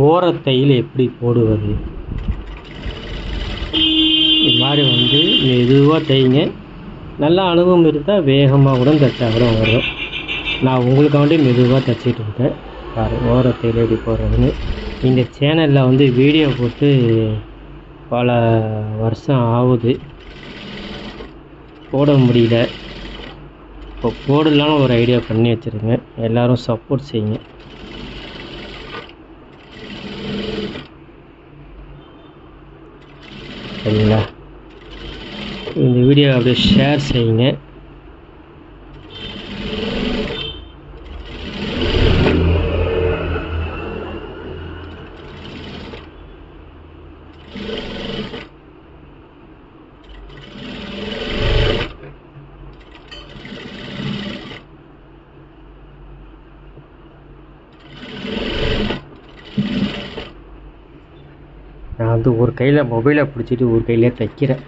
ஓரத்தையில் எப்படி போடுவது, இது மாதிரி வந்து மெதுவாக தைங்க. நல்லா அனுபவம் இருந்தால் வேகமாக கூட தைச்சா கூட வரும். நான் உங்களுக்காண்டி மெதுவாக தைச்சிட்டு இருக்கேன். பாருங்கள் ஓரத்தையில் எப்படி போடுறதுன்னு. இந்த சேனலில் வந்து வீடியோ போட்டு பல வருஷம் ஆகுது, போட முடியல. இப்போ போடலான்னு ஒரு ஐடியா பண்ணி வச்சுருங்க. எல்லோரும் சப்போர்ட் செய்யுங்க. சரிங்களா? இந்த வீடியோ அப்படியே ஷேர் செய்யுங்க. நான் வந்து ஒரு கையில் மொபைலை பிடிச்சிட்டு ஒரு கையிலே தைக்கிறேன்.